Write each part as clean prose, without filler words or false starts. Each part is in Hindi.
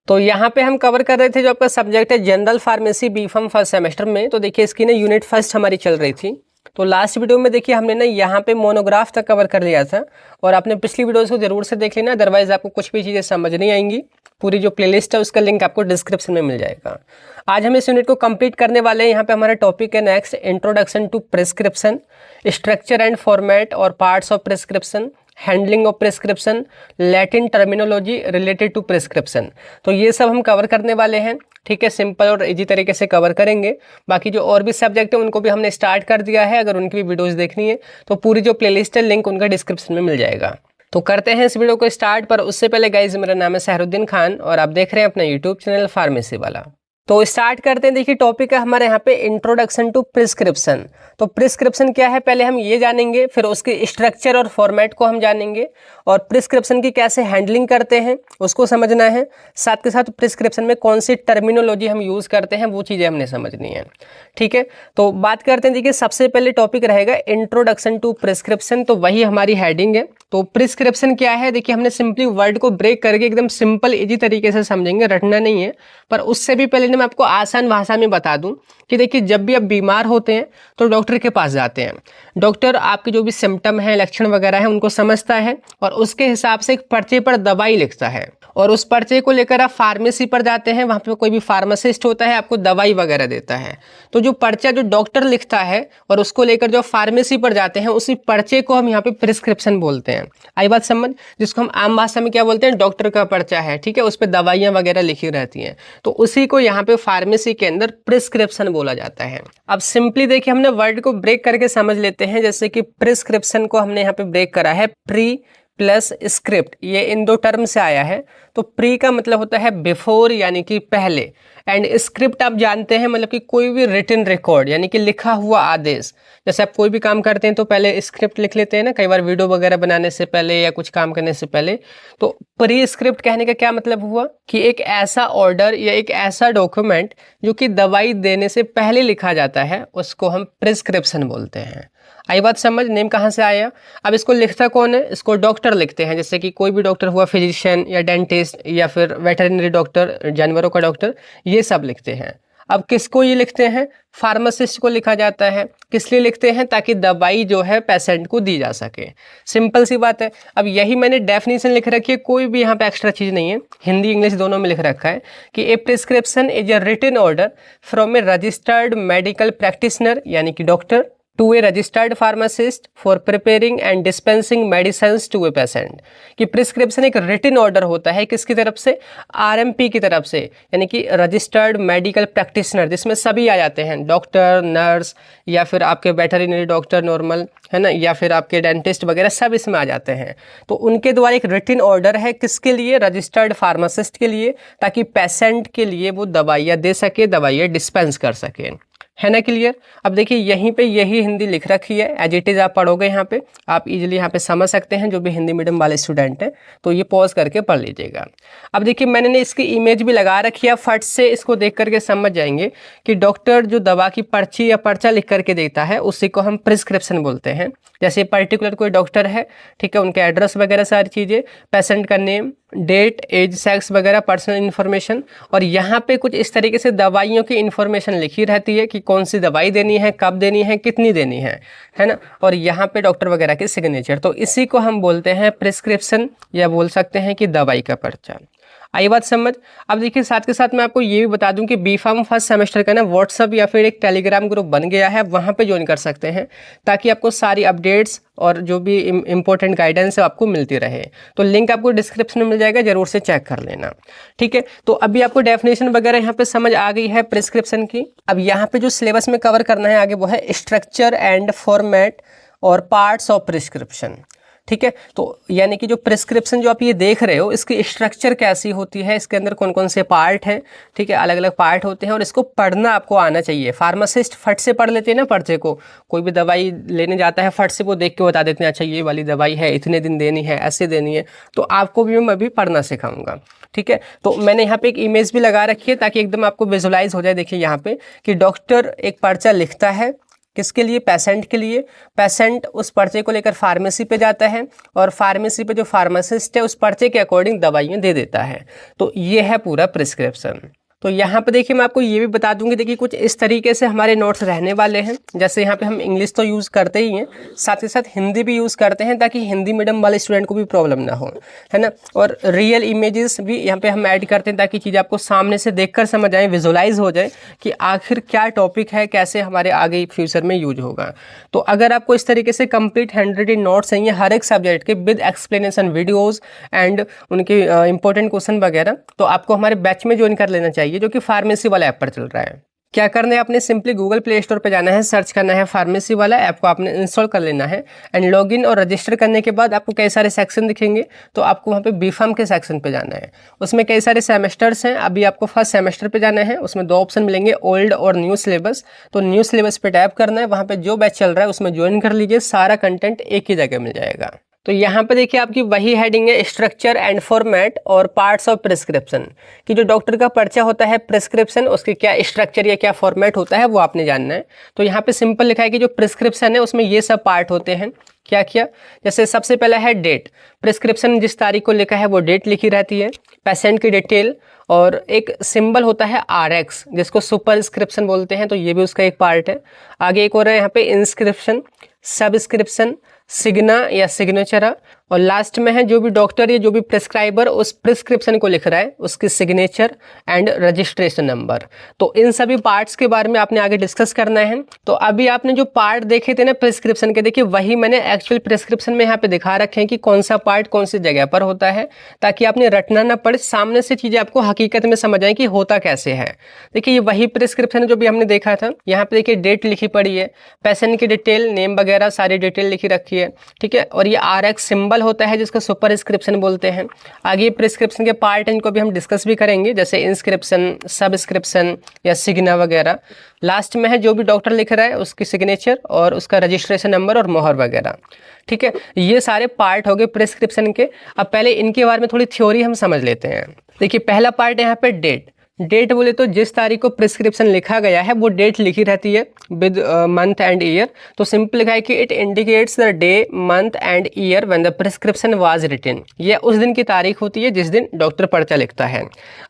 तो यहाँ पे हम कवर कर रहे थे जो आपका सब्जेक्ट है general pharmacy B Pharm first semester में। तो देखिए इसकी ना यूनिट फर्स्ट हमारी चल रही थी। तो लास्ट वीडियो में देखिए हमने ना यहाँ पे मोनोग्राफ तक कवर कर लिया था और आपने पिछली वीडियोस को जरूर से देख लेना, अदरवाइज आपको कुछ भी चीज़ें समझ नहीं आएंगी। पूरी जो प्लेलिस्ट है उसका लिंक आपको डिस्क्रिप्शन में मिल जाएगा। आज हम इस यूनिट को कंप्लीट करने वाले हैं। यहाँ पे हमारा टॉपिक है next introduction to prescription, structure and format और parts of prescription, handling of prescription, Latin terminology related to prescription. तो ये सब हम कवर करने वाले हैं, ठीक है। सिंपल और इजी तरीके से कवर करेंगे। बाकी जो और भी सब्जेक्ट है उनको भी हमने स्टार्ट कर दिया है, अगर उनकी भी वीडियोस देखनी है तो पूरी जो प्लेलिस्ट है लिंक उनका डिस्क्रिप्शन में मिल जाएगा। तो करते हैं इस वीडियो को स्टार्ट। पर उससे पहले गाइज मेरा नाम है सहरुद्दीन खान और आप देख रहे हैं अपना यूट्यूब चैनल फार्मेसी वाला। तो स्टार्ट करते हैं। देखिए टॉपिक है हमारे यहाँ पे इंट्रोडक्शन टू प्रिस्क्रिप्शन। तो प्रिस्क्रिप्शन क्या है पहले हम ये जानेंगे, फिर उसके स्ट्रक्चर और फॉर्मेट को हम जानेंगे और प्रिस्क्रिप्शन की कैसे हैंडलिंग करते हैं उसको समझना है। साथ के साथ प्रिस्क्रिप्शन में कौन सी टर्मिनोलॉजी हम यूज़ करते हैं वो चीज़ें हमने समझनी है, ठीक है। तो बात करते हैं। देखिए सबसे पहले टॉपिक रहेगा इंट्रोडक्शन टू प्रिस्क्रिप्शन, तो वही हमारी हेडिंग है। तो प्रिस्क्रिप्शन क्या है, देखिए हमने सिंपली वर्ड को ब्रेक करके एकदम सिंपल इजी तरीके से समझेंगे, रटना नहीं है। पर उससे भी पहले मैं आपको आसान भाषा में बता दूं कि देखिए जब भी आप बीमार होते हैं तो डॉक्टर के पास जाते हैं। डॉक्टर आपके जो भी सिम्टम है, लक्षण वगैरह है उनको समझता है और उसके हिसाब से एक पर्चे पर दवाई लिखता है और उस पर्चे को लेकर आप फार्मेसी पर जाते हैं। वहाँ पे कोई भी फार्मासिस्ट होता है, आपको दवाई वगैरह देता है। तो जो पर्चा जो डॉक्टर लिखता है और उसको लेकर जो फार्मेसी पर जाते हैं उसी पर्चे को हम यहाँ पे प्रिस्क्रिप्शन बोलते हैं। आई बात समझ, जिसको हम आम भाषा में क्या बोलते हैं, डॉक्टर का पर्चा है, ठीक है। उस पर दवाइयाँ वगैरह लिखी रहती हैं, तो उसी को यहाँ पे फार्मेसी के अंदर प्रिस्क्रिप्शन बोला जाता है। अब सिंपली देखिए हमने वर्ड को ब्रेक करके समझ लेते हैं। जैसे कि प्रिस्क्रिप्शन को हमने यहाँ पे ब्रेक करा है, प्री प्लस स्क्रिप्ट, ये इन दो टर्म से आया है। तो प्री का मतलब होता है बिफोर यानी कि पहले, एंड स्क्रिप्ट आप जानते हैं मतलब कि कोई भी रिटन रिकॉर्ड यानी कि लिखा हुआ आदेश। जैसे आप कोई भी काम करते हैं तो पहले स्क्रिप्ट लिख लेते हैं ना, कई बार वीडियो वगैरह बनाने से पहले या कुछ काम करने से पहले। तो प्री स्क्रिप्ट कहने का क्या मतलब हुआ कि एक ऐसा ऑर्डर या एक ऐसा डॉक्यूमेंट जो कि दवाई देने से पहले लिखा जाता है उसको हम प्रिस्क्रिप्शन बोलते हैं। आई बात समझ, नेम कहाँ से आया। अब इसको लिखता कौन है, इसको डॉक्टर लिखते हैं। जैसे कि कोई भी डॉक्टर हुआ, फिजिशियन या डेंटिस्ट या फिर वेटरनरी डॉक्टर, जानवरों का डॉक्टर, ये सब लिखते हैं। अब किसको ये लिखते हैं, फार्मासिस्ट को लिखा जाता है। किस लिए लिखते हैं, ताकि दवाई जो है पेशेंट को दी जा सके। सिंपल सी बात है। अब यही मैंने डेफिनेशन लिख रखी है, कोई भी यहाँ पे एक्स्ट्रा चीज़ नहीं है, हिंदी इंग्लिश दोनों में लिख रखा है कि a prescription is a written order from a registered medical practitioner यानी कि doctor to a registered pharmacist for preparing and dispensing medicines to a patient. कि प्रिस्क्रिप्शन एक रिटन ऑर्डर होता है किसकी तरफ से, आरएमपी की तरफ से, यानी कि रजिस्टर्ड मेडिकल प्रैक्टिशनर, जिसमें सभी आ जाते हैं, डॉक्टर, नर्स या फिर आपके वेटरनरी डॉक्टर नॉर्मल है ना, या फिर आपके डेंटिस्ट वगैरह सब इसमें आ जाते हैं। तो उनके द्वारा एक रिटन ऑर्डर है किसके लिए, रजिस्टर्ड फार्मासिस्ट के लिए, ताकि पेशेंट के लिए वो दवाइयाँ दे सके, दवाइयाँ डिस्पेंस कर सके। है ना क्लियर। अब देखिए यहीं पे यही हिंदी लिख रखी है, एज इट इज़ आप पढ़ोगे यहाँ पे, आप इजीली यहाँ पे समझ सकते हैं जो भी हिंदी मीडियम वाले स्टूडेंट हैं। तो ये पॉज करके पढ़ लीजिएगा। अब देखिए मैंने इसकी इमेज भी लगा रखी है, फट से इसको देख करके समझ जाएंगे कि डॉक्टर जो दवा की पर्ची या पर्चा लिख करके देता है उसी को हम प्रिस्क्रिप्शन बोलते हैं। जैसे पर्टिकुलर कोई डॉक्टर है, ठीक है, उनके एड्रेस वगैरह सारी चीज़ें, पेशेंट का नेम, डेट, एज, सेक्स वगैरह पर्सनल इन्फॉर्मेशन, और यहाँ पे कुछ इस तरीके से दवाइयों की इन्फॉर्मेशन लिखी रहती है कि कौन सी दवाई देनी है, कब देनी है, कितनी देनी है ना। और यहाँ पे डॉक्टर वगैरह की सिग्नेचर, तो इसी को हम बोलते हैं प्रिस्क्रिप्शन या बोल सकते हैं कि दवाई का पर्चा। आई बात समझ। अब देखिए साथ के साथ मैं आपको ये भी बता दूं कि बी फार्म फर्स्ट सेमेस्टर का ना व्हाट्सअप या फिर एक टेलीग्राम ग्रुप बन गया है, वहाँ पे ज्वाइन कर सकते हैं ताकि आपको सारी अपडेट्स और जो भी इंपॉर्टेंट गाइडेंस है आपको मिलती रहे। तो लिंक आपको डिस्क्रिप्शन में मिल जाएगा, जरूर से चेक कर लेना, ठीक है। तो अभी आपको डेफिनेशन वगैरह यहाँ पे समझ आ गई है प्रिस्क्रिप्शन की। अब यहाँ पे जो सिलेबस में कवर करना है आगे वो है स्ट्रक्चर एंड फॉर्मेट और पार्ट्स ऑफ प्रिस्क्रिप्शन, ठीक है। तो यानी कि जो प्रिस्क्रिप्शन जो आप ये देख रहे हो इसकी स्ट्रक्चर कैसी होती है, इसके अंदर कौन कौन से पार्ट हैं, ठीक है, अलग अलग पार्ट होते हैं और इसको पढ़ना आपको आना चाहिए। फार्मासिस्ट फट से पढ़ लेते हैं ना पर्चे को, कोई भी दवाई लेने जाता है फट से वो देख के बता देते हैं अच्छा ये वाली दवाई है, इतने दिन देनी है, ऐसे देनी है। तो आपको भी मैं अभी पढ़ना सिखाऊंगा, ठीक है। तो मैंने यहाँ पे एक इमेज भी लगा रखी है ताकि एकदम आपको विजुलाइज हो जाए। देखिए यहाँ पे कि डॉक्टर एक पर्चा लिखता है किसके लिए? पेशेंट के लिए। पेशेंट उस पर्चे को लेकर फार्मेसी पे जाता है और फार्मेसी पे जो फार्मासिस्ट है उस पर्चे के अकॉर्डिंग दवाइयाँ दे देता है। तो ये है पूरा प्रिस्क्रिप्शन। तो यहाँ पे देखिए मैं आपको ये भी बता दूंगी, देखिए कुछ इस तरीके से हमारे नोट्स रहने वाले हैं। जैसे यहाँ पे हम इंग्लिश तो यूज़ करते ही हैं, साथ ही साथ हिंदी भी यूज़ करते हैं ताकि हिंदी मीडियम वाले स्टूडेंट को भी प्रॉब्लम ना हो, है ना। और रियल इमेजेस भी यहाँ पे हम ऐड करते हैं ताकि चीज़ आपको सामने से देखकर समझ आए, विजुलाइज हो जाए कि आखिर क्या टॉपिक है, कैसे हमारे आगे फ्यूचर में यूज होगा। तो अगर आपको इस तरीके से कंप्लीट हैंडरिटन नोट्स चाहिए हर एक सब्जेक्ट के विद एक्सप्लेनेशन वीडियोज़ एंड उनके इंपॉर्टेंट क्वेश्चन वगैरह, तो आपको हमारे बैच में ज्वाइन कर लेना चाहिए जो कि फार्मेसी वाला ऐप पर चल रहा है। क्या करना है, आपने सिंपली गूगल प्ले स्टोर पे जाना है, सर्च करना है फार्मेसी वाला ऐप को आपने इंस्टॉल कर लेना है एंड लॉगिन और रजिस्टर करने के बाद आपको कई सारे सेक्शन दिखेंगे। तो आपको वहाँ पे बीफार्म के सेक्शन पे जाना है, उसमें कई सारे सेमेस्टर्स हैं। अभी आपको फर्स्ट सेमेस्टर पे जाना है, उसमें 2 ऑप्शन मिलेंगे, ओल्ड और न्यू सिलेबस। तो न्यू सिलेबस पे टैप करना है, वहाँ पे जो बैच चल रहा है उसमें ज्वाइन कर लीजिए, सारा कंटेंट एक ही जगह मिल जाएगा। तो यहाँ पे देखिए आपकी वही हेडिंग है, स्ट्रक्चर एंड फॉर्मेट और पार्ट्स ऑफ प्रिस्क्रिप्शन, कि जो डॉक्टर का पर्चा होता है प्रिस्क्रिप्शन, उसके क्या स्ट्रक्चर या क्या फॉर्मेट होता है वो आपने जानना है। तो यहाँ पे सिंपल लिखा है कि जो प्रिस्क्रिप्शन है उसमें ये सब पार्ट होते हैं। क्या क्या? जैसे सबसे पहला है डेट, प्रिस्क्रिप्शन जिस तारीख को लिखा है वो डेट लिखी रहती है। पेशेंट की डिटेल और एक सिंबल होता है RX जिसको सुपरस्क्रिप्शन बोलते हैं, तो ये भी उसका एक पार्ट है। आगे एक और है यहाँ पे इंस्क्रिप्शन, सबस्क्रिप्शन, सिग्ना या सिग्नेचर, और लास्ट में है जो भी डॉक्टर या जो भी प्रिस्क्राइबर उस प्रिस्क्रिप्शन को लिख रहा है उसकी सिग्नेचर एंड रजिस्ट्रेशन नंबर। तो इन सभी पार्ट्स के बारे में आपने आगे डिस्कस करना है। तो अभी आपने जो पार्ट देखे थे ना प्रिस्क्रिप्शन के, देखिए वही मैंने एक्चुअल प्रिस्क्रिप्शन में यहाँ पे दिखा रखे हैं कि कौन सा पार्ट कौन सी जगह पर होता है, ताकि आपने रटना ना पड़े, सामने से चीज़ें आपको हकीकत में समझ आए कि होता कैसे है। देखिए ये वही प्रिस्क्रिप्शन जो भी हमने देखा था। यहाँ पे देखिए डेट लिखी पड़ी है, पेशेंट की डिटेल, नेम वगैरह सारी डिटेल लिखी रखी है, ठीक है। और ये RX सिंबल होता है जिसको सुपरस्क्रिप्शन बोलते हैं। आगे प्रिस्क्रिप्शन के पार्ट इनको भी हम डिस्कस भी करेंगे, जैसे इंस्क्रिप्शन, सबस्क्रिप्शन या सिग्ना वगैरह। लास्ट में है जो भी डॉक्टर लिख रहा है उसकी सिग्नेचर और उसका रजिस्ट्रेशन नंबर और मोहर वगैरह, ठीक है। ये सारे पार्ट हो गए प्रिस्क्रिप्शन के। अब पहले इनके बारे में थोड़ी थ्योरी हम समझ लेते हैं। देखिए पहला पार्ट यहाँ पे डेट। डेट बोले तो जिस तारीख को प्रिस्क्रिप्शन लिखा गया है वो डेट लिखी रहती है विद मंथ एंड ईयर। तो सिंपल लिखा है कि it indicates the day, month and year when the prescription was written. ये उस दिन की तारीख होती है जिस दिन डॉक्टर पर्चा लिखता है।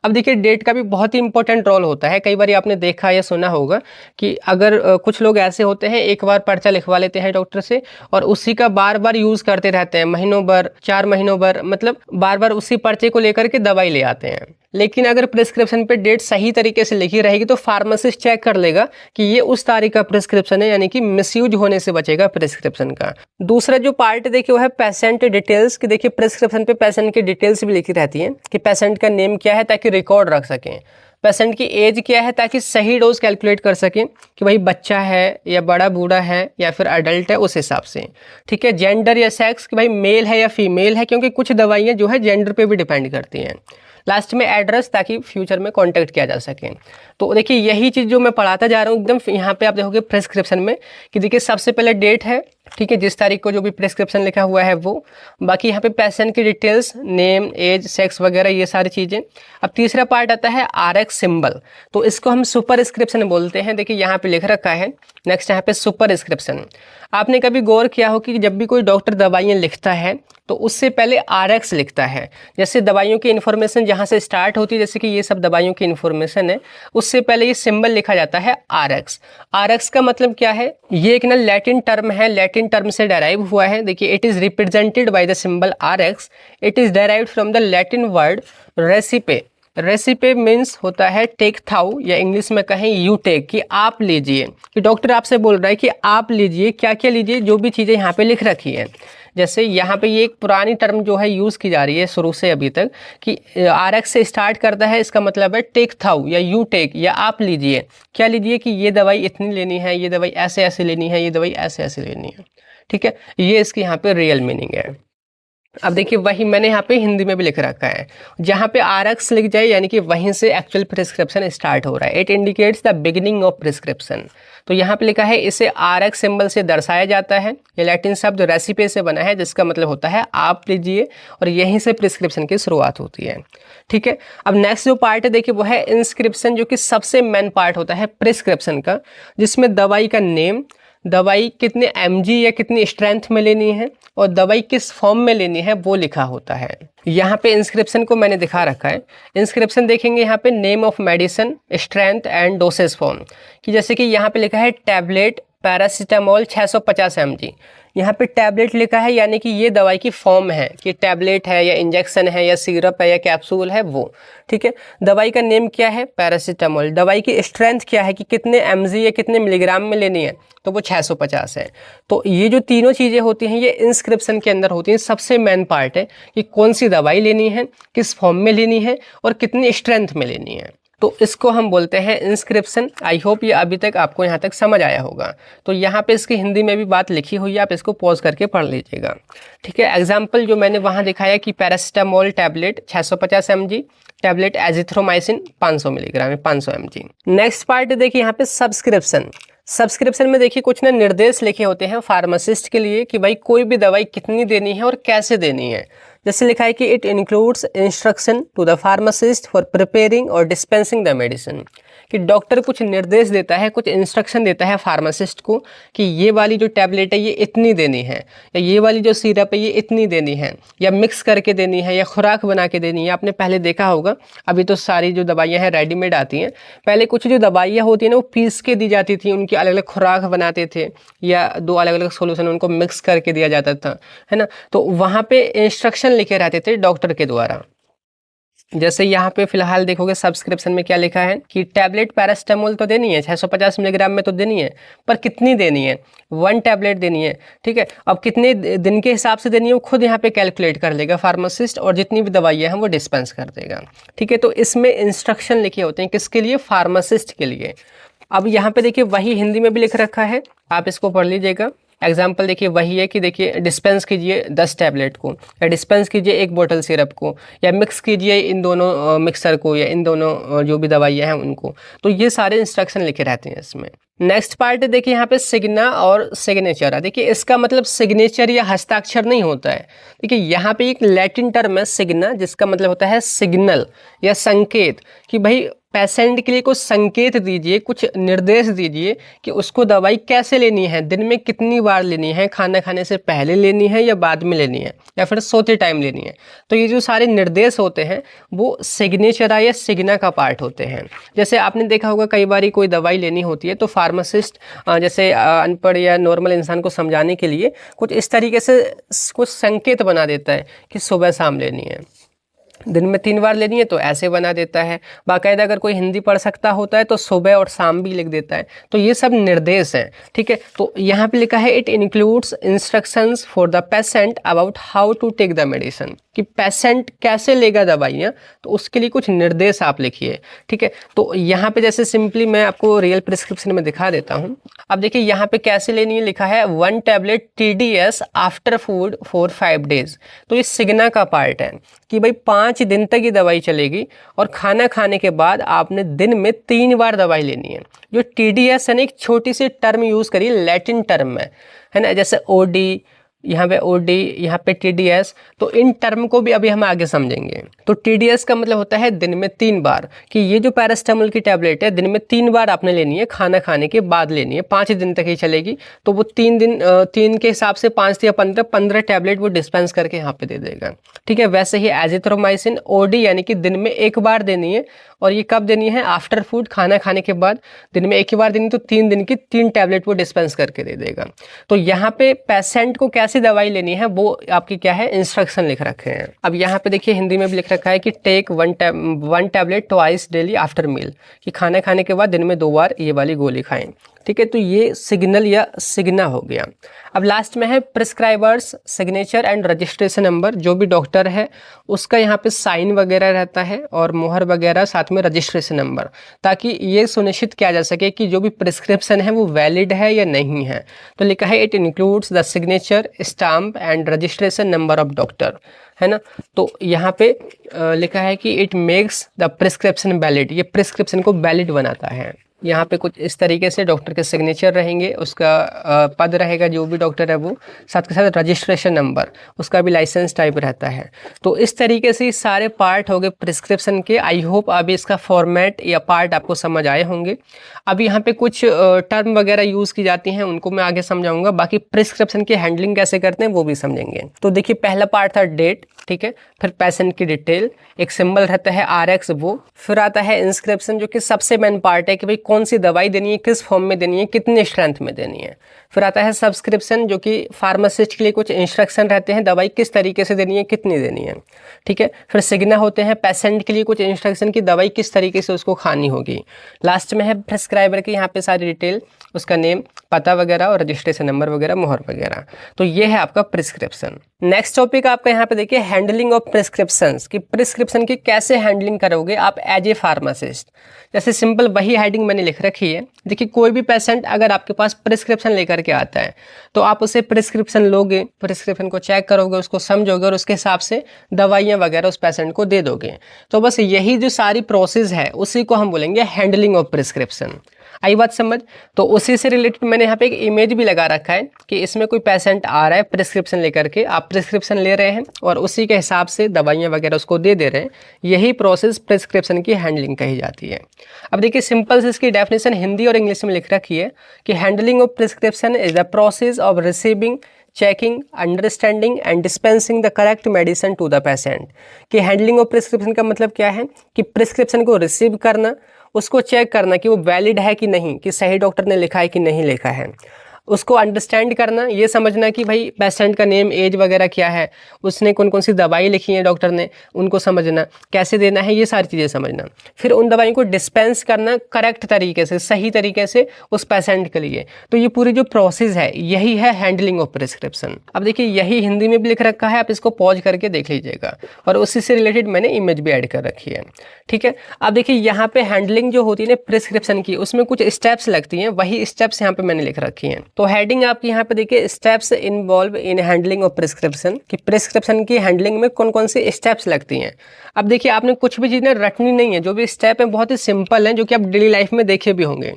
अब देखिए डेट का भी बहुत ही इंपॉर्टेंट रोल होता है। कई बार आपने देखा या सुना होगा कि अगर कुछ लोग ऐसे होते हैं एक बार पर्चा लिखवा लेते हैं डॉक्टर से और उसी का बार बार यूज़ करते रहते हैं, महीनों भर, 4 महीनों भर, मतलब बार बार उसी पर्चे को लेकर के दवाई ले आते हैं। लेकिन अगर प्रिस्क्रिप्शन पे डेट सही तरीके से लिखी रहेगी तो फार्मासिस्ट चेक कर लेगा कि ये उस तारीख का प्रिस्क्रिप्शन है, यानी कि मिसयूज होने से बचेगा प्रिस्क्रिप्शन का। दूसरा जो पार्ट देखिए वो है पेशेंट डिटेल्स, कि देखिए प्रिस्क्रिप्शन पे पेशेंट की डिटेल्स भी लिखी रहती हैं कि पेशेंट का नेम क्या है ताकि रिकॉर्ड रख सकें, पेशेंट की एज क्या है ताकि सही डोज कैलकुलेट कर सकें कि भाई बच्चा है या बड़ा बूढ़ा है या फिर अडल्ट है उस हिसाब से, ठीक है। जेंडर या सेक्स कि भाई मेल है या फीमेल है, क्योंकि कुछ दवाइयाँ जो है जेंडर पे भी डिपेंड करती हैं। लास्ट में एड्रेस ताकि फ्यूचर में कांटेक्ट किया जा सके। तो देखिए यही चीज़ जो मैं पढ़ाता जा रहा हूँ एकदम यहाँ पे आप देखोगे प्रिस्क्रिप्शन में कि देखिए सबसे पहले डेट है, ठीक है, जिस तारीख को जो भी प्रिस्क्रिप्शन लिखा हुआ है वो। बाकी यहाँ पे पेशेंट की डिटेल्स, नेम, एज, सेक्स वगैरह ये सारी चीज़ें। अब तीसरा पार्ट आता है RX सिंबल, तो इसको हम सुपरस्क्रिप्शन बोलते हैं। देखिए यहाँ पे लिख रखा है। नेक्स्ट यहाँ पे सुपरस्क्रिप्शन। आपने कभी गौर किया हो कि जब भी कोई डॉक्टर दवाइयाँ लिखता है तो उससे पहले RX लिखता है। जैसे दवाइयों की इन्फॉर्मेशन जहाँ से स्टार्ट होती है, जैसे कि ये सब दवाइयों की इन्फॉर्मेशन है, उससे पहले ये सिंबल लिखा जाता है RX। RX का मतलब क्या है? ये एक ना लैटिन टर्म है, लैटिन टर्म से डेराइव हुआ है। देखिए it is represented by the symbol RX। It is derived from the Latin word recipe. Recipe means होता है टेक थाउ, या इंग्लिश में कहें यू टेक, कि आप लीजिए। कि डॉक्टर आपसे बोल रहा है कि आप लीजिए, क्या क्या लीजिए, जो भी चीज़ें यहाँ पे लिख रखी है। जैसे यहाँ पे ये एक पुरानी टर्म जो है यूज़ की जा रही है शुरू से अभी तक, कि RX से स्टार्ट करता है, इसका मतलब है टेक थाउ या यू टेक, या आप लीजिए। क्या लीजिए? कि ये दवाई इतनी लेनी है, ये दवाई ऐसे ऐसे लेनी है, ये दवाई ऐसे ऐसे लेनी है, ठीक है। ये इसकी यहाँ पे रियल मीनिंग है। अब देखिए वही मैंने यहाँ पे हिंदी में भी लिख रखा है, जहाँ पे RX लिख जाए यानी कि वहीं से एक्चुअल प्रिस्क्रिप्शन स्टार्ट हो रहा है। It indicates the beginning of prescription. तो यहाँ पे लिखा है इसे RX सिंबल से दर्शाया जाता है। ये लैटिन शब्द रेसिपे से बना है, जिसका मतलब होता है आप लीजिए, और यहीं से प्रिस्क्रिप्शन की शुरुआत होती है, ठीक है। अब नेक्स्ट जो पार्ट है देखिए वो है इंस्क्रिप्शन, जो कि सबसे मेन पार्ट होता है प्रिस्क्रिप्शन का, जिसमें दवाई का नेम, दवाई कितने mg या कितनी स्ट्रेंथ में लेनी है और दवाई किस फॉर्म में लेनी है वो लिखा होता है। यहाँ पे इंस्क्रिप्शन को मैंने दिखा रखा है। इंस्क्रिप्शन देखेंगे यहाँ पे name of medicine, strength and dosage form, कि जैसे कि यहाँ पे लिखा है टैबलेट पैरासीटामोल 650 mg। यहाँ पे टैबलेट लिखा है यानी कि ये दवाई की फॉर्म है कि टैबलेट है या इंजेक्शन है या सिरप है या कैप्सूल है वो, ठीक है। दवाई का नेम क्या है, पैरासीटामोल। दवाई की स्ट्रेंथ क्या है कि कितने mg या कितने मिलीग्राम में लेनी है, तो वो 650 है। तो ये जो तीनों चीज़ें होती हैं ये इंस्क्रिप्शन के अंदर होती हैं। सबसे मेन पार्ट है कि कौन सी दवाई लेनी है, किस फॉर्म में लेनी है और कितनी स्ट्रेंथ में लेनी है, तो इसको हम बोलते हैं इंस्क्रिप्शन। आई होप ये अभी तक आपको यहाँ तक समझ आया होगा। तो यहाँ पे इसकी हिंदी में भी बात लिखी हुई है, आप इसको पॉज करके पढ़ लीजिएगा, ठीक है। एग्जाम्पल जो मैंने वहाँ दिखाया कि paracetamol tablet 650 mg, tablet azithromycin 500 milligram 500 mg। Next part देखिए यहाँ पे सब्सक्रिप्शन। सब्सक्रिप्शन में देखिए कुछ ना निर्देश लिखे होते हैं फार्मासिस्ट के लिए कि भाई कोई भी दवाई कितनी देनी है और कैसे देनी है। जैसे लिखा है कि it includes instruction to the pharmacist for preparing और डिस्पेंसिंग द मेडिसिन, कि डॉक्टर कुछ निर्देश देता है, कुछ इंस्ट्रक्शन देता है फार्मासिस्ट को कि ये वाली जो टैबलेट है ये इतनी देनी है, या ये वाली जो सिरप है ये इतनी देनी है, या मिक्स करके देनी है, या खुराक बना के देनी है। आपने पहले देखा होगा, अभी तो सारी जो दवाइयाँ हैं रेडीमेड आती हैं, पहले कुछ जो दवाइयाँ होती हैं ना वो पीस के दी जाती थी, उनकी अलग अलग खुराक बनाते थे या दो अलग अलग सोल्यूशन उनको मिक्स करके दिया जाता था, है ना। तो वहाँ पे इंस्ट्रक्शन लिखे रहते थे डॉक्टर के द्वारा। जैसे यहाँ पे फिलहाल देखोगे सब्सक्रिप्शन में क्या लिखा है कि टैबलेट पैरासीटामोल तो देनी है 650 मिलीग्राम में तो देनी है, पर कितनी देनी है, 1 टैबलेट देनी है, ठीक है। अब कितने दिन के हिसाब से देनी है वो खुद यहाँ पे कैलकुलेट कर लेगा फार्मासिस्ट, और जितनी भी दवाइयाँ हैं वो डिस्पेंस कर देगा, ठीक है। तो इसमें इंस्ट्रक्शन लिखे होते हैं किसके लिए, फार्मासिस्ट के लिए। अब यहाँ पे देखिए वही हिंदी में भी लिख रखा है, आप इसको पढ़ लीजिएगा। एग्जाम्पल देखिए वही है कि देखिए डिस्पेंस कीजिए 10 टैबलेट को, या डिस्पेंस कीजिए 1 बोतल सिरप को, या मिक्स कीजिए इन दोनों मिक्सर को, या इन दोनों जो भी दवाइयाँ हैं उनको। तो ये सारे इंस्ट्रक्शन लिखे रहते हैं इसमें। नेक्स्ट पार्ट देखिए यहाँ पे सिग्ना और सिग्नेचर। देखिए इसका मतलब सिग्नेचर या हस्ताक्षर नहीं होता है। देखिए यहाँ पे एक लैटिन टर्म है सिग्ना, जिसका मतलब होता है सिग्नल या संकेत, कि भाई पेशेंट के लिए कुछ संकेत दीजिए, कुछ निर्देश दीजिए कि उसको दवाई कैसे लेनी है, दिन में कितनी बार लेनी है, खाना खाने से पहले लेनी है या बाद में लेनी है, या फिर सोते टाइम लेनी है। तो ये जो सारे निर्देश होते हैं वो सिग्नेचर या सिग्ना का पार्ट होते हैं। जैसे आपने देखा होगा कई बार कोई दवाई लेनी होती है तो फार्मासिस्ट जैसे अनपढ़ या नॉर्मल इंसान को समझाने के लिए कुछ इस तरीके से कुछ संकेत बना देता है कि सुबह शाम लेनी है, दिन में 3 बार लेनी है तो ऐसे बना देता है। बाकायदा अगर कोई हिंदी पढ़ सकता होता है तो सुबह और शाम भी लिख देता है। तो ये सब निर्देश हैं, ठीक है। तो यहाँ पे लिखा है it includes instructions for the patient about how to take the medicine, कि पेशेंट कैसे लेगा दवाइयाँ, तो उसके लिए कुछ निर्देश आप लिखिए, ठीक है। तो यहाँ पे जैसे सिंपली मैं आपको रियल प्रिस्क्रिप्शन में दिखा देता हूँ। अब देखिए यहाँ पे कैसे लेनी है, लिखा है 1 tablet TDS after food for 5 days. तो ये सिग्ना का पार्ट है कि भाई 5 दिन तक ये दवाई चलेगी, और खाना खाने के बाद आपने दिन में 3 बार दवाई लेनी है। जो TDS है ना, एक छोटी सी टर्म यूज़ करिए, लैटिन टर्म है ना, जैसे OD, यहाँ पे OD, यहाँ पे TDS। तो इन टर्म को भी अभी हम आगे समझेंगे। तो TDS का मतलब होता है दिन में 3 बार, कि ये जो पैरासीटामोल की टैबलेट है दिन में 3 बार आपने लेनी है, खाना खाने के बाद लेनी है, 5 दिन तक ही चलेगी। तो वो 3 के हिसाब से 5 या 15 टैबलेट वो डिस्पेंस करके यहाँ पे दे देगा, ठीक है। वैसे ही एजिथ्रोमाइसिन OD यानी कि दिन में 1 बार देनी है, और ये कब देनी है, आफ्टर फूड, खाना खाने के बाद दिन में 1 ही बार देनी। तो 3 दिन की 3 टैबलेट वो डिस्पेंस करके दे देगा। तो यहाँ पे पेशेंट को कैसी दवाई लेनी है वो आपकी क्या है, इंस्ट्रक्शन लिख रखे हैं। अब यहाँ पे देखिए हिंदी में भी लिख रखा है कि take 1 tablet twice daily after meal, कि खाना खाने के बाद दिन में 2 बार ये वाली गोली खाएं, ठीक है। तो ये सिग्नल या सिग्ना हो गया। अब लास्ट में है prescriber's signature and registration number. जो भी डॉक्टर है उसका यहाँ पे साइन वगैरह रहता है और मोहर वगैरह, साथ में रजिस्ट्रेशन नंबर, ताकि ये सुनिश्चित किया जा सके कि जो भी प्रिस्क्रिप्शन है वो वैलिड है या नहीं है। तो लिखा है it includes the signature, stamp and registration number of doctor, है ना। तो यहाँ पे लिखा है कि it makes the prescription valid, ये प्रिस्क्रिप्शन को वैलिड बनाता है। यहाँ पे कुछ इस तरीके से डॉक्टर के सिग्नेचर रहेंगे, उसका पद रहेगा जो भी डॉक्टर है वो, साथ के साथ रजिस्ट्रेशन नंबर, उसका भी लाइसेंस टाइप रहता है। तो इस तरीके से सारे पार्ट हो गए प्रिस्क्रिप्शन के। आई होप अभी इसका फॉर्मेट या पार्ट आपको समझ आए होंगे। अब यहाँ पे कुछ टर्म वगैरह यूज़ की जाती हैं, उनको मैं आगे समझाऊंगा। बाकी प्रिस्क्रिप्शन की हैंडलिंग कैसे करते हैं वो भी समझेंगे। तो देखिए पहला पार्ट था डेट, ठीक है, फिर पेशेंट की डिटेल, एक सिंबल रहता है RX वो, फिर आता है इंस्क्रिप्शन जो कि सबसे मेन पार्ट है कि भाई कौन सी दवाई देनी है, किस फॉर्म में देनी है, कितने स्ट्रेंथ में देनी है। फिर आता है सब्सक्रिप्शन जो कि फार्मासिस्ट के लिए कुछ इंस्ट्रक्शन रहते हैं, दवाई किस तरीके से देनी है, कितनी देनी है, ठीक है। फिर सिग्ना होते हैं पेशेंट के लिए कुछ इंस्ट्रक्शन की दवाई किस तरीके से उसको खानी होगी। लास्ट में है प्रिस्क्राइबर की, यहाँ पे सारी डिटेल, उसका नेम, पता वगैरह और रजिस्ट्रेशन नंबर वगैरह, मोहर वगैरह। तो ये है आपका प्रिस्क्रिप्शन। नेक्स्ट टॉपिक आपका यहाँ पे देखिए हैंडलिंग ऑफ प्रिस्क्रिप्शंस, कि प्रिस्क्रिप्शन की कैसे हैंडलिंग करोगे आप एज ए फार्मासिस्ट। जैसे सिंपल वही हेडिंग मैंने लिख रखी है। देखिए कोई भी पेशेंट अगर आपके पास प्रिस्क्रिप्शन लेकर के आता है तो आप उसे प्रिस्क्रिप्शन लोगे, प्रिस्क्रिप्शन को चेक करोगे, उसको समझोगे और उसके हिसाब से दवाइयाँ वगैरह उस पेशेंट को दे दोगे। तो बस यही जो सारी प्रोसेस है उसी को हम बोलेंगे हैंडलिंग ऑफ प्रिस्क्रिप्शन। आई बात समझ? तो उसी से रिलेटेड मैंने यहाँ पे एक इमेज भी लगा रखा है कि इसमें कोई पेशेंट आ रहा है प्रिस्क्रिप्शन लेकर के, आप प्रिस्क्रिप्शन ले रहे हैं और उसी के हिसाब से दवाइयाँ वगैरह उसको दे रहे हैं। यही प्रोसेस प्रिस्क्रिप्शन की हैंडलिंग कही जाती है। अब देखिए सिंपल से इसकी डेफिनेशन हिंदी और इंग्लिश में लिख रखी है कि handling of prescription is the process of receiving, checking, understanding and dispensing the correct medicine to the patient. कि हैंडलिंग ऑफ प्रिस्क्रिप्शन का मतलब क्या है कि प्रिस्क्रिप्शन को रिसीव करना, उसको चेक करना कि वो वैलिड है कि नहीं, कि सही डॉक्टर ने लिखा है कि नहीं लिखा है, उसको अंडरस्टैंड करना, ये समझना कि भाई पेशेंट का नेम, एज वगैरह क्या है, उसने कौन कौन सी दवाई लिखी है डॉक्टर ने, उनको समझना, कैसे देना है, ये सारी चीज़ें समझना। फिर उन दवाइयों को डिस्पेंस करना करेक्ट तरीके से, सही तरीके से उस पेशेंट के लिए। तो ये पूरी जो प्रोसेस है यही है हैंडलिंग ऑफ प्रिस्क्रिप्शन। अब देखिए यही हिंदी में भी लिख रखा है, आप इसको पॉज करके देख लीजिएगा और उसी से रिलेटेड मैंने इमेज भी ऐड कर रखी है, ठीक है। अब देखिए यहाँ पे हैंडलिंग जो होती है ना प्रिस्क्रिप्शन की, उसमें कुछ स्टेप्स लगती हैं, वही स्टेप्स यहाँ पे मैंने लिख रखी हैं। तो हेडिंग आपकी यहाँ पे देखिए steps involve in handling of prescription, कि प्रिस्क्रिप्शन की हैंडलिंग में कौन कौन सी स्टेप्स लगती हैं। अब देखिए आपने कुछ भी चीज़ें रटनी नहीं है, जो भी स्टेप है बहुत ही सिंपल है, जो कि आप डेली लाइफ में देखे भी होंगे।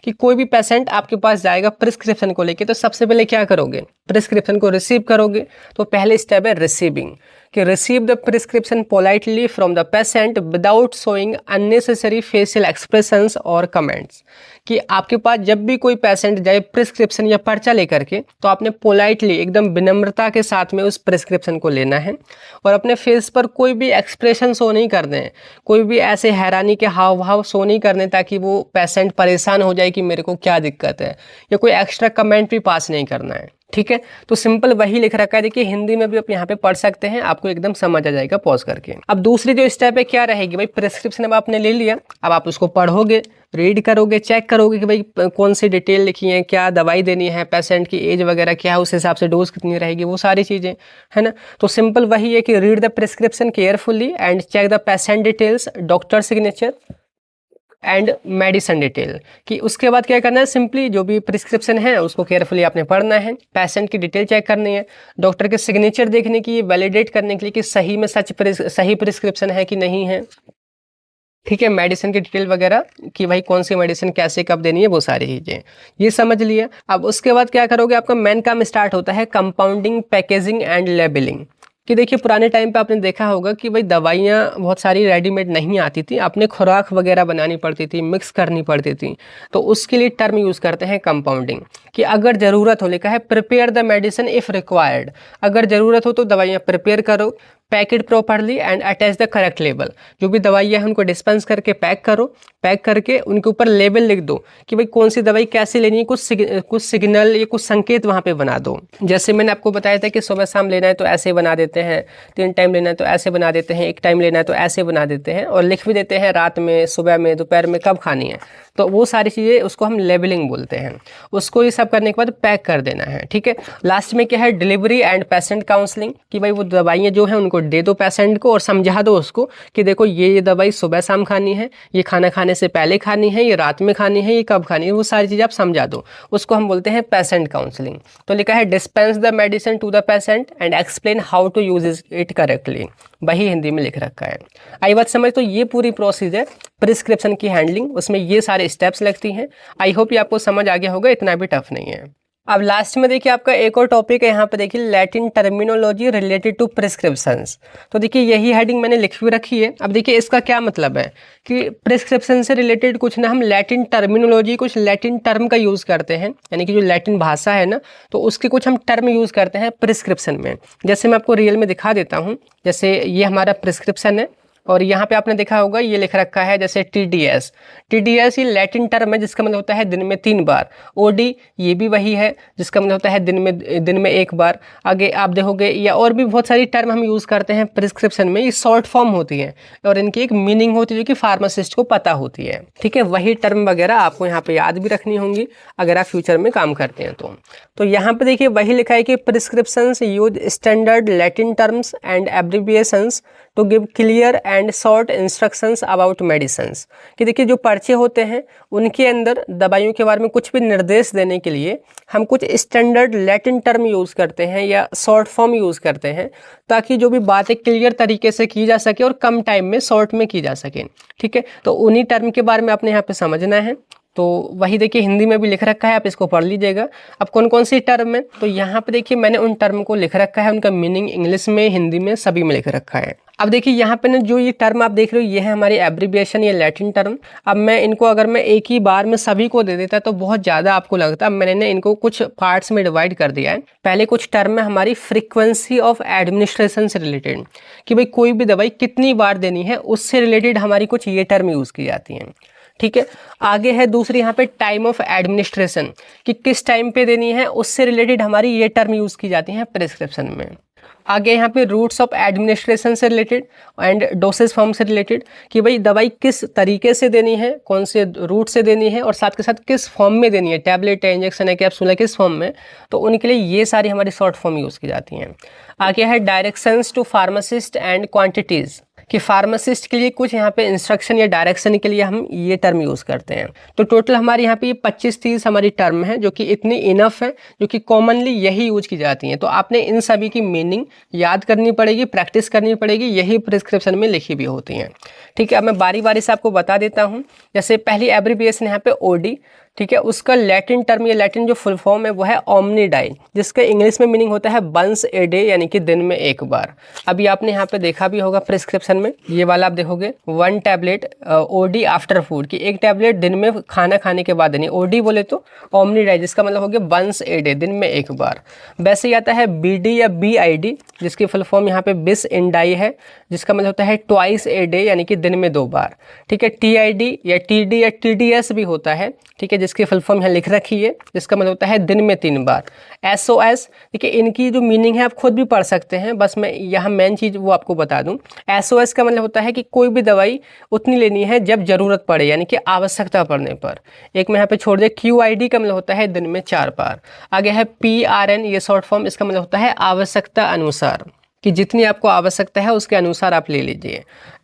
कि कोई भी पेशेंट आपके पास जाएगा प्रिस्क्रिप्शन को लेके, तो सबसे पहले क्या करोगे, प्रिस्क्रिप्शन को रिसीव करोगे। तो पहले स्टेप है रिसीविंग, कि receive the prescription politely from the patient without showing unnecessary facial expressions और कमेंट्स। कि आपके पास जब भी कोई पेशेंट जाए प्रिस्क्रिप्शन या पर्चा लेकर के, तो आपने पोलाइटली एकदम विनम्रता के साथ में उस प्रिस्क्रिप्शन को लेना है और अपने फेस पर कोई भी एक्सप्रेशन शो नहीं करने हैं, कोई भी ऐसे हैरानी के हाव भाव शो नहीं करने, ताकि वो पेशेंट परेशान हो जाए कि मेरे को क्या दिक्कत है, या कोई एक्स्ट्रा कमेंट भी पास नहीं करना है, ठीक है। तो सिंपल वही लिख रखा है, देखिए हिंदी में भी आप यहाँ पे पढ़ सकते हैं, आपको एकदम समझ आ जाएगा पॉज करके। अब दूसरी जो स्टेप है क्या रहेगी, भाई प्रिस्क्रिप्शन अब आपने ले लिया, अब आप उसको पढ़ोगे, रीड करोगे, चेक करोगे कि भाई कौन सी डिटेल लिखी है, क्या दवाई देनी है, पेशेंट की एज वगैरह क्या है, उस हिसाब से डोज कितनी रहेगी, वो सारी चीज़ें है ना। तो सिंपल वही है कि read the prescription carefully and check the patient details, doctor signature and medicine detail. कि उसके बाद क्या करना है, सिंपली जो भी प्रिस्क्रिप्शन है उसको केयरफुली आपने पढ़ना है, पेशेंट की डिटेल चेक करनी है, डॉक्टर के सिग्नेचर देखने की, वैलिडेट करने के लिए कि सही में सही प्रिस्क्रिप्शन है कि नहीं है, ठीक है। मेडिसिन की डिटेल वगैरह कि भाई कौन सी मेडिसिन कैसे कब देनी है, वो सारी चीज़ें ये समझ लिया। अब उसके बाद क्या करोगे, आपका मेन काम स्टार्ट होता है कंपाउंडिंग, पैकेजिंग एंड लेबलिंग। कि देखिए पुराने टाइम पे आपने देखा होगा कि भाई दवाइयाँ बहुत सारी रेडीमेड नहीं आती थी, आपने खुराक वगैरह बनानी पड़ती थी, मिक्स करनी पड़ती थी। तो उसके लिए टर्म यूज़ करते हैं कंपाउंडिंग, कि अगर ज़रूरत हो, लिखा है prepare the medicine if required, अगर ज़रूरत हो तो दवाइयाँ प्रिपेयर करो, packet properly and attach the correct label. जो भी दवाइयाँ हैं उनको डिस्पेंस करके पैक करो, पैक करके उनके ऊपर लेबल लिख दो कि भाई कौन सी दवाई कैसे लेनी है, कुछ सिग्नल या कुछ संकेत वहाँ पे बना दो। जैसे मैंने आपको बताया था कि सुबह शाम लेना है तो ऐसे बना देते हैं, 3 टाइम लेना है तो ऐसे बना देते हैं, 1 टाइम लेना है तो ऐसे बना देते हैं, और लिख भी देते हैं रात में, सुबह में, दोपहर में कब खानी है। तो वो सारी चीज़ें उसको हम लेबलिंग बोलते हैं। उसको ये सब करने के बाद पैक कर देना है, ठीक है। लास्ट में क्या है, डिलीवरी एंड पेशेंट काउंसलिंग, कि भाई वो दवाइयाँ जो हैं उनको को दे दो पेशेंट को और समझा दो उसको कि देखो ये दवाई सुबह शाम खानी है, ये खाना खाने से पहले खानी है, ये रात में खानी है, ये कब खानी है, वो सारी चीज़ें आप समझा दो, उसको हम बोलते हैं पेशेंट काउंसलिंग। तो लिखा है dispense the medicine to the patient and explain how to use it correctly, वही हिंदी में लिख रखा है। आई बात समझ? तो ये पूरी प्रोसेस है प्रिस्क्रिप्शन की हैंडलिंग, उसमें ये सारे स्टेप्स लगती हैं। आई होप ये आपको समझ आ गया होगा, इतना भी टफ नहीं है। अब लास्ट में देखिए आपका एक और टॉपिक है यहाँ पे, देखिए Latin terminology related to prescriptions. तो देखिए यही हेडिंग मैंने लिखी हुई रखी है। अब देखिए इसका क्या मतलब है कि प्रिस्क्रिप्शन से रिलेटेड कुछ ना हम लैटिन टर्मिनोलॉजी, कुछ लैटिन टर्म का यूज़ करते हैं, यानी कि जो लैटिन भाषा है ना, तो उसके कुछ हम टर्म यूज़ करते हैं प्रिस्क्रिप्शन में। जैसे मैं आपको रियल में दिखा देता हूँ। जैसे ये हमारा प्रिस्क्रिप्शन है और यहाँ पे आपने देखा होगा ये लिख रखा है जैसे TDS। TDS ये लैटिन टर्म है जिसका मतलब होता है दिन में 3 बार। OD ये भी वही है जिसका मतलब होता है दिन में 1 बार। आगे आप देखोगे या और भी बहुत सारी टर्म हम यूज़ करते हैं प्रिस्क्रिप्शन में, ये शॉर्ट फॉर्म होती है और इनकी एक मीनिंग होती है जो कि फार्मासिस्ट को पता होती है। ठीक है, वही टर्म वगैरह आपको यहाँ पे याद भी रखनी होंगी अगर आप फ्यूचर में काम करते हैं तो यहाँ पे देखिए वही लिखा है कि prescriptions use standard Latin terms and abbreviations to give clear and short instructions about medicines. कि देखिए जो पर्चे होते हैं उनके अंदर दवाइयों के बारे में कुछ भी निर्देश देने के लिए हम कुछ स्टैंडर्ड लैटिन टर्म यूज़ करते हैं या शॉर्ट फॉर्म यूज़ करते हैं, ताकि जो भी बातें क्लियर तरीके से की जा सके और कम टाइम में शॉर्ट में की जा सके। ठीक है, तो उन्हीं टर्म के बारे में आपने यहाँ पे समझना है। तो वही देखिए हिंदी में भी लिख रखा है, आप इसको पढ़ लीजिएगा। अब कौन कौन सी टर्म है, तो यहाँ पे देखिए मैंने उन टर्म को लिख रखा है, उनका मीनिंग इंग्लिश में, हिंदी में, सभी में लिख रखा है। अब देखिए यहाँ पे ना जो ये टर्म आप देख रहे हो ये है हमारी एब्रिविएशन, ये लैटिन टर्म। अब मैं इनको अगर मैं एक ही बार में सभी को दे देता तो बहुत ज़्यादा आपको लगता। अब मैंने ना इनको कुछ पार्ट्स में डिवाइड कर दिया है। पहले कुछ टर्म है हमारी फ्रीक्वेंसी ऑफ एडमिनिस्ट्रेशन से रिलेटेड, कि भाई कोई भी दवाई कितनी बार देनी है, उससे रिलेटेड हमारी कुछ ये टर्म यूज़ की जाती हैं। ठीक है, आगे है दूसरी यहाँ पे टाइम ऑफ एडमिनिस्ट्रेशन, कि किस टाइम पे देनी है, उससे रिलेटेड हमारी ये टर्म यूज़ की जाती हैं प्रिस्क्रिप्शन में। आगे यहाँ पे रूट्स ऑफ एडमिनिस्ट्रेशन से रिलेटेड एंड डोसेज फॉर्म से रिलेटेड, कि भाई दवाई किस तरीके से देनी है, कौन से रूट से देनी है और साथ के साथ किस फॉर्म में देनी है, टैबलेट है, इंजेक्शन है, कैप्सूल है, किस फॉर्म में, तो उनके लिए ये सारी हमारी शॉर्ट फॉर्म यूज़ की जाती हैं। आगे है directions to pharmacist and quantities, कि फार्मासिस्ट के लिए कुछ यहाँ पे इंस्ट्रक्शन या डायरेक्शन के लिए हम ये टर्म यूज़ करते हैं। तो टोटल हमारे यहाँ पे ये 25-30 हमारी टर्म है जो कि इतनी इनफ है, जो कि कॉमनली यही यूज की जाती हैं। तो आपने इन सभी की मीनिंग याद करनी पड़ेगी, प्रैक्टिस करनी पड़ेगी, यही प्रिस्क्रिप्शन में लिखी भी होती हैं। ठीक है, अब मैं बारी बारी से आपको बता देता हूँ। जैसे पहली एब्रिविएशन यहाँ पे OD, ठीक है, उसका लैटिन टर्म या लैटिन जो फुल फॉर्म है वो है ओमनीडाई, जिसका इंग्लिश में मीनिंग होता है वंस ए डे, यानी कि दिन में 1 बार। अभी आपने यहाँ पे देखा भी होगा प्रिस्क्रिप्शन में, ये वाला आप देखोगे 1 टैबलेट OD आफ्टर फूड, की 1 टैबलेट दिन में खाना खाने के बाद देनी। OD बोले तो ओमनीडाई, जिसका मतलब हो गया वंस ए डे, दिन में 1 बार। वैसे ही आता है BD या BID, जिसकी फुल फॉर्म यहाँ पे बिस इन डाई है, जिसका मतलब होता है ट्वाइस ए डे, यानी कि दिन में 2 बार। ठीक है, TID या TD या TDS भी होता है, ठीक है, जिसकी फुल फॉर्म यहाँ लिख रखी है, जिसका मतलब होता है दिन में 3 बार। SOS, देखिए इनकी जो मीनिंग है आप खुद भी पढ़ सकते हैं, बस मैं यहाँ मेन चीज़ वो आपको बता दूं। SOS का मतलब होता है कि कोई भी दवाई उतनी लेनी है जब ज़रूरत पड़े, यानी कि आवश्यकता पड़ने पर। एक मैं यहाँ पे छोड़ दे। QID का मतलब होता है दिन में 4 बार। आगे है PRN, ये शॉर्ट फॉर्म, इसका मतलब होता है आवश्यकता अनुसार, कि जितनी आपको आवश्यकता है उसके अनुसार आप ले लीजिए।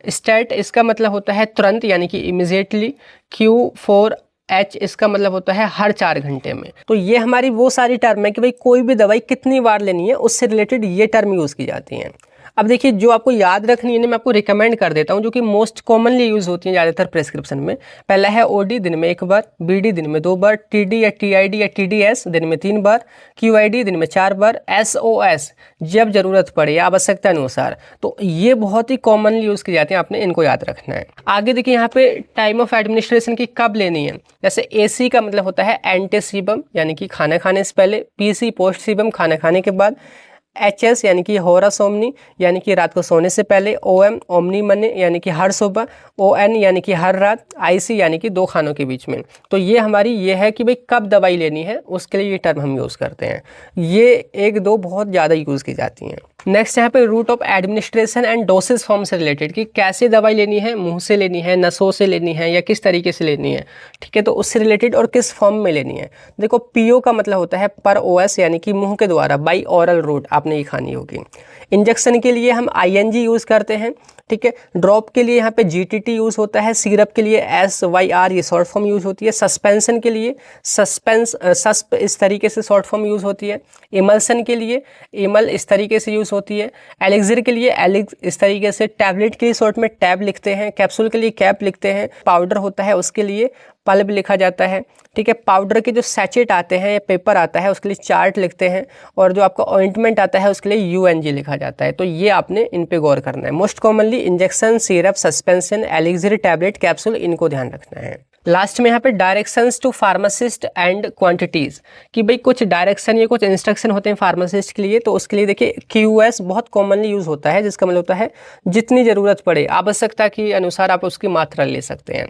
स्टैट, इसका मतलब होता है तुरंत, यानी कि इमीडिएटली। Q4H, इसका मतलब होता है हर 4 घंटे में। तो ये हमारी वो सारी टर्म है कि भाई कोई भी दवाई कितनी बार लेनी है, उससे रिलेटेड ये टर्म यूज़ की जाती हैं। अब देखिए जो आपको याद रखनी है मैं आपको रिकमेंड कर देता हूँ, जो कि मोस्ट कॉमनली यूज़ होती हैं ज़्यादातर प्रिस्क्रिप्शन में। पहला है OD, दिन में 1 बार। BD, दिन में 2 बार। TD या TID या TDS, दिन में 3 बार। QID, दिन में 4 बार। SOS, जब ज़रूरत पड़े, आवश्यकता अनुसार। तो ये बहुत ही कॉमनली यूज़ की जाती हैं, आपने इनको याद रखना है। आगे देखिए यहाँ पे टाइम ऑफ एडमिनिस्ट्रेशन की कब लेनी है। जैसे AC का मतलब होता है एंटेसीबम, यानी कि खाना खाने से पहले। PC, पोस्ट सीबम, खाना खाने के बाद। HS, यानी कि होरा सोमनी, यानी कि रात को सोने से पहले। OM, ओमनी मने, यानी कि हर सुबह। ON, यानी कि हर रात। IC, यानी कि 2 खानों के बीच में। तो ये हमारी ये है कि भाई कब दवाई लेनी है, उसके लिए ये टर्म हम यूज़ करते हैं। ये 1-2 बहुत ज़्यादा यूज़ की जाती हैं। नेक्स्ट यहाँ पे route of administration and dosage form से रिलेटेड कि कैसे दवाई लेनी है, मुंह से लेनी है, नसों से लेनी है या किस तरीके से लेनी है, ठीक है। तो उससे रिलेटेड और किस फॉर्म में लेनी है। देखो पीओ का मतलब होता है पर ओएस, यानी कि मुंह के द्वारा, बाई ऑरल रूट आपने ये खानी होगी। इंजेक्शन के लिए हम आईएनजी यूज़ करते हैं, ठीक है। ड्रॉप के लिए यहाँ पे जीटीटी यूज़ होता है। सिरप के लिए SYR ये शॉर्ट फॉर्म यूज़ होती है। सस्पेंशन के लिए सस्प इस तरीके से शॉर्ट फॉर्म यूज़ होती है। इमल्सन के लिए इमल इस तरीके से यूज़ होती है। एलिक्सिर के लिए एलिक्स इस तरीके से। टैबलेट के लिए शॉर्ट में टैब लिखते हैं। कैप्सूल के लिए कैप लिखते हैं। पाउडर होता है उसके लिए पल्प लिखा जाता है, ठीक है। पाउडर के जो सैचेट आते हैं या पेपर आता है उसके लिए चार्ट लिखते हैं, और जो आपका ऑइंटमेंट आता है उसके लिए UNG लिखा जाता है। तो ये आपने इन पे गौर करना है। Most commonly injection, syrup, suspension, elixir, tablet, capsule, इनको ध्यान रखना है। लास्ट में यहाँ पे directions to pharmacist and quantities कि भाई कुछ डायरेक्शन या कुछ इंस्ट्रक्शन होते हैं फार्मासिस्ट के लिए। तो उसके लिए देखिए QS बहुत कॉमनली यूज़ होता है, जिसका मतलब होता है जितनी ज़रूरत पड़े, आवश्यकता के अनुसार आप उसकी मात्रा ले सकते हैं।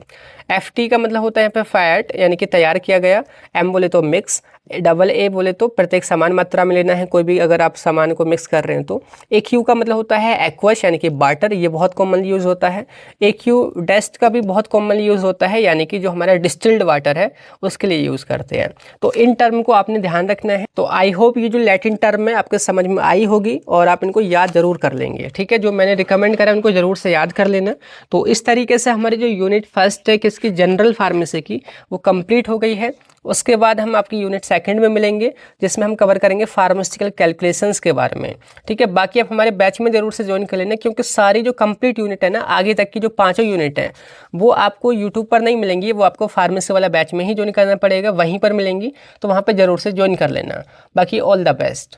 FT का मतलब होता है यहाँ पे फैट, यानी कि तैयार किया गया। M बोले तो मिक्स। AA बोले तो प्रत्येक समान मात्रा में लेना है, कोई भी अगर आप सामान को मिक्स कर रहे हैं तो। AQ का मतलब होता है एक्वस, यानी कि वाटर, ये बहुत कॉमनली यूज़ होता है। AQ डेस्ट का भी बहुत कॉमनली यूज़ होता है, यानी कि जो हमारा डिस्टिल्ड वाटर है उसके लिए यूज़ करते हैं। तो इन टर्म को आपने ध्यान रखना है। तो आई होप ये जो लैटिन टर्म है आपके समझ में आई होगी और आप इनको याद जरूर कर लेंगे, ठीक है। जो मैंने रिकमेंड करा उनको जरूर से याद कर लेना। तो इस तरीके से हमारी जो यूनिट फर्स्ट है किसकी, जनरल फार्मेसी की, वो कंप्लीट हो गई है। उसके बाद हम आपकी यूनिट सेकंड में मिलेंगे, जिसमें हम कवर करेंगे फार्मास्यूटिकल कैलकुलेशंस के बारे में, ठीक है। बाकी आप हमारे बैच में जरूर से ज्वाइन कर लेना, क्योंकि सारी जो कंप्लीट यूनिट है ना, आगे तक की जो 5 यूनिट है वो आपको यूट्यूब पर नहीं मिलेंगी, वो आपको फार्मेसी वाला बैच में ही ज्वाइन करना पड़ेगा, वहीं पर मिलेंगी। तो वहाँ पर जरूर से ज्वाइन कर लेना। बाकी ऑल द बेस्ट।